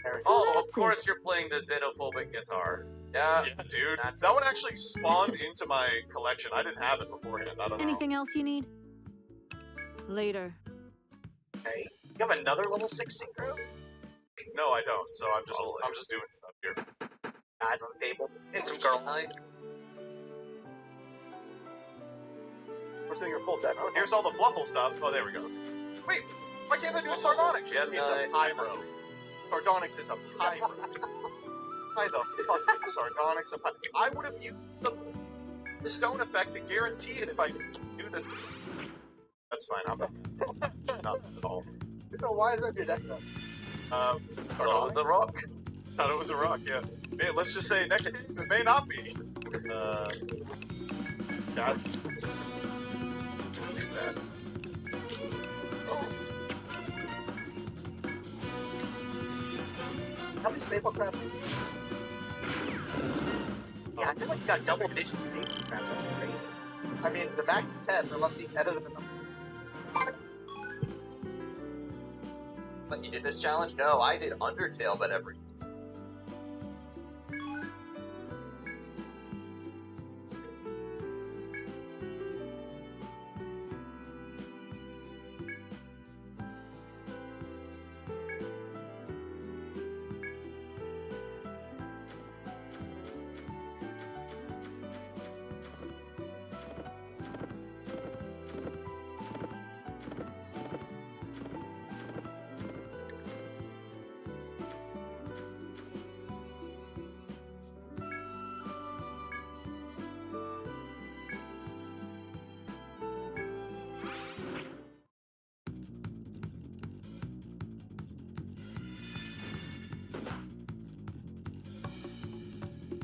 So Oh, of that's course you're playing the xenophobic guitar. Yeah. Yeah, dude. That one actually spawned into my collection. I didn't have it beforehand. I don't know. Anything else you need? Later. Okay. You have another level 6 synchro? No, I don't. So I'm just doing stuff here. Guys on the table. And some girls. We're sitting here full deck. Oh, here's all the fluffle stuff. Oh, there we go. Wait, why can't I do Sardonyx? Yeah, It's a pyro. Sardonyx is a pyro. Why the fuck is Sardonyx a pyro? I would have used the stone effect to guarantee it if I knew that. That's fine. I'm not at all. So why is that your deck though? Thought it was Sardonyx. a rock. Thought it was a rock. Yeah. Man, let's just say next game it may not be. God. Use that. How many staple crabs? Yeah, I feel like he's got double digit staple crabs. That's crazy. I mean, the max is 10 unless he edited them. But you did this challenge? No, I did Undertale, but every.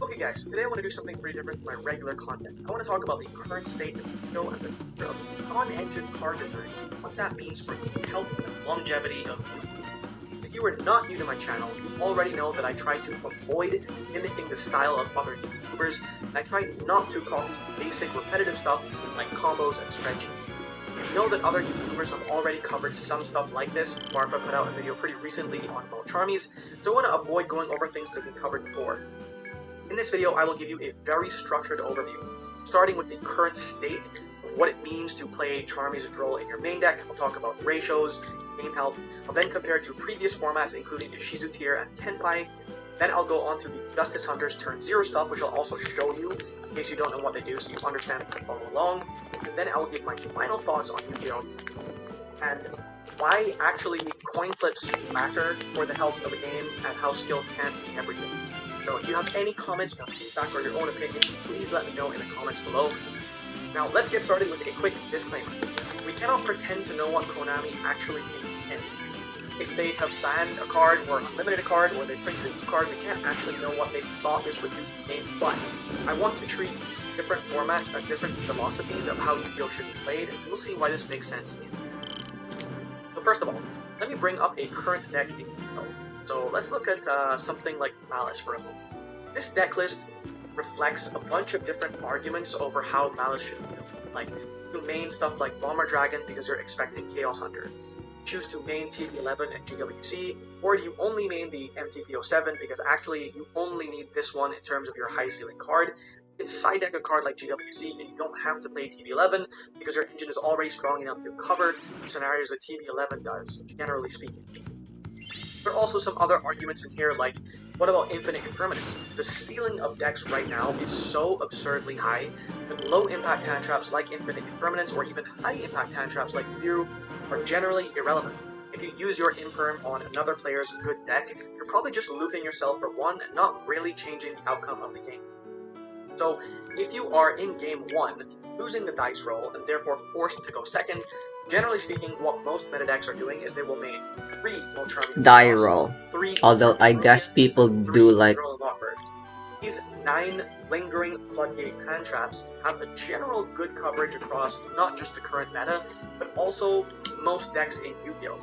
Okay guys, today I want to do something pretty different to my regular content. I want to talk about the current state of skill and the future of on-engine card design, what that means for the health and longevity of YouTubers. If you are not new to my channel, you already know that I try to avoid mimicking the style of other YouTubers, and I try not to copy basic repetitive stuff like combos and spreadsheets. You know that other YouTubers have already covered some stuff like this. Marfa put out a video pretty recently on Charmies, so I want to avoid going over things that have been covered before. In this video, I will give you a very structured overview, starting with the current state of what it means to play Charmies' Droll in your main deck. I'll talk about ratios, game health. I'll then compare it to previous formats, including Ishizu tier and Tenpai. Then I'll go on to the Justice Hunters Turn 0 stuff, which I'll also show you, in case you don't know what they do, so you understand and follow along. And then I'll give my final thoughts on Yu-Gi-Oh! And why actually coin flips matter for the health of a game, and how skill can't be everything. So if you have any comments or feedback or your own opinions, please let me know in the comments below. Now let's get started with a quick disclaimer. We cannot pretend to know what Konami actually intends. If they have banned a card or unlimited a card or they printed a new card, we can't actually know what they thought this would do to the game. But I want to treat different formats as different philosophies of how Yu-Gi-Oh! Should be played, and you'll see why this makes sense. So first of all, let me bring up a current deck in Yu-Gi-Oh! So let's look at something like Malice for a moment. This deck list reflects a bunch of different arguments over how Malice should be built. Like, you main stuff like Bomber Dragon because you're expecting Chaos Hunter. Choose to main TP11 and GWC, or you only main the MTP07 because actually you only need this one in terms of your high ceiling card. You can side deck a card like GWC and you don't have to play TP11 because your engine is already strong enough to cover the scenarios that TP11 does, generally speaking. There are also some other arguments in here, like, what about Infinite Impermanence? The ceiling of decks right now is so absurdly high that low-impact hand traps like Infinite Impermanence or even high-impact hand traps like View are generally irrelevant. If you use your Imperm on another player's good deck, you're probably just looping yourself for one and not really changing the outcome of the game. So, if you are in Game 1, losing the dice roll and therefore forced to go second, generally speaking, what most meta decks are doing is they will main 3 Charming Die roll. 3 Although I guess people do like These 9 lingering floodgate hand traps have a general good coverage across not just the current meta, but also most decks in Yu-Gi-Oh!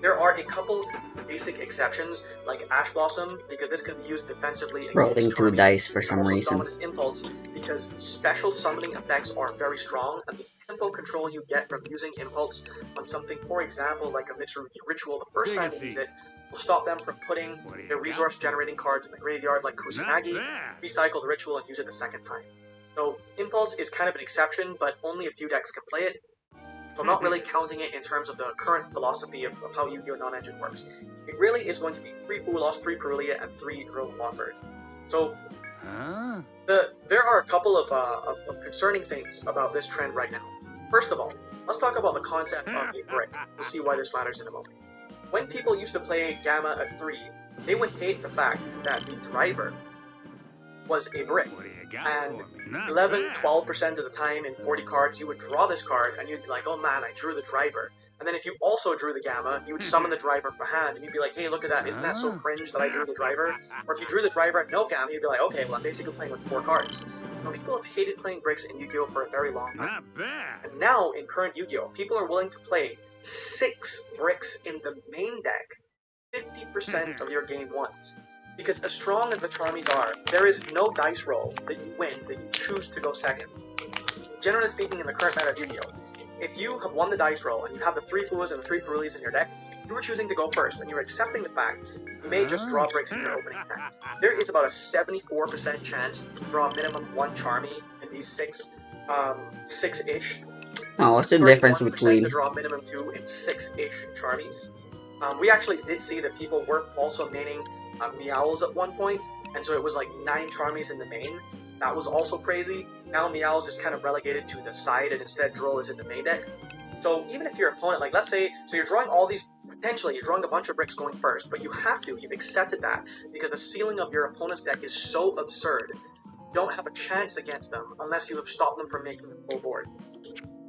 There are a couple basic exceptions, like Ash Blossom, because this can be used defensively against Rolling 2 Charmies, dice for and some also reason. Dominus Impulse, because special summoning effects are very strong, and the tempo control you get from using Impulse on something, for example, like a Mitsurugi Ritual, the first time they use it, will stop them from putting their resource-generating cards in the graveyard like Kusanagi, recycle the Ritual, and use it the second time. So Impulse is kind of an exception, but only a few decks can play it. So I'm not really counting it in terms of the current philosophy of how Yu-Gi-Oh! Non-Engine works. It really is going to be 3 Fulos, 3 Perulia, and 3 Drone Watford. So, there are a couple of concerning things about this trend right now. First of all, let's talk about the concept of a brick. We'll see why this matters in a moment. When people used to play Gamma at 3, they would hate the fact that the driver was a brick. And 11-12% of the time in 40 cards, you would draw this card, and you'd be like, oh man, I drew the driver. And then if you also drew the Gamma, you would summon the driver for hand, and you'd be like, hey, look at that, isn't that so cringe that I drew the driver? Or if you drew the driver at no Gamma, you'd be like, okay, well, I'm basically playing with 4 cards. Now, people have hated playing bricks in Yu-Gi-Oh! For a very long time. And now, in current Yu-Gi-Oh!, people are willing to play 6 bricks in the main deck, 50% of your game ones. Because as strong as the Charmies are, there is no dice roll that you win that you choose to go second. Generally speaking, in the current meta of Yu-Gi-Oh!, if you have won the dice roll and you have the 3 Fuas and the 3 Perulias in your deck, you are choosing to go first, and you're accepting the fact you may just draw bricks in your opening hand. There is about a 74% chance to draw a minimum 1 Charmy in these 6-ish. Oh, what's the difference between... to draw a minimum 2 in 6-ish Charmies. We actually did see that people were also maining Meowls at one point, and so it was like 9 Charmies in the main. That was also crazy. Now Meowls is kind of relegated to the side, and instead Droll is in the main deck. So even if your opponent, like let's say, so you're drawing all these, potentially you're drawing a bunch of bricks going first, but you've accepted that, because the ceiling of your opponent's deck is so absurd, you don't have a chance against them unless you have stopped them from making the full board.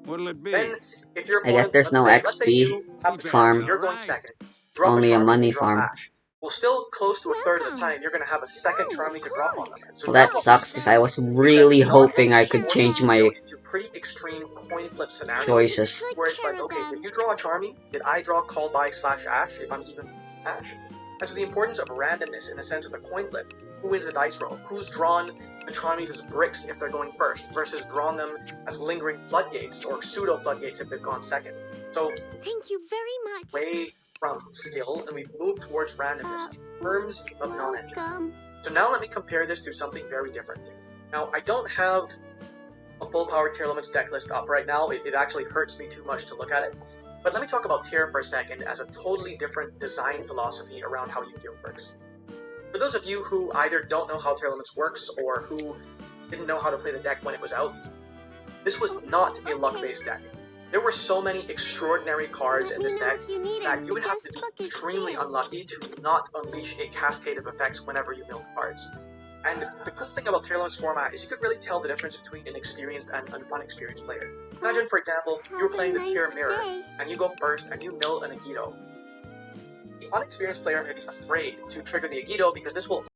What'll it be? Then, if your I guess opponent, there's no let's say XP you have the farm. Charmy, you're going second. Drop Only a Charmy, money draw farm. Ash. Well, still close to a third of the time, you're going to have a second Charmy to drop on them. So Well, that sucks, because I was really hoping I could change my into pretty extreme coin flip scenarios, choices. where it's like, okay, did you draw a Charmy? Did I draw called by / Ash if I'm even Ash? And so the importance of randomness in the sense of the coin flip. Who wins the dice roll? Who's drawn the Charmies as bricks if they're going first, versus drawn them as lingering floodgates or pseudo floodgates if they've gone second. So Thank you very much. way from skill, and we've moved towards randomness in terms of non-engine. Welcome. So now let me compare this to something very different. Now, I don't have a full power tier limits deck list up right now. It actually hurts me too much to look at it. But let me talk about tier for a second as a totally different design philosophy around how Yu-Gi-Oh! Works. For those of you who either don't know how tier limits works or who didn't know how to play the deck when it was out, this was not a luck-based deck. There were so many extraordinary cards in this deck that you would have to be extremely unlucky to not unleash a cascade of effects whenever you build cards. And the cool thing about tier limits format is you could really tell the difference between an experienced and an unexperienced player. Imagine, for example, you were playing the tier mirror, and you go first and you mill an Agito. The unexperienced player may be afraid to trigger the Agito because this will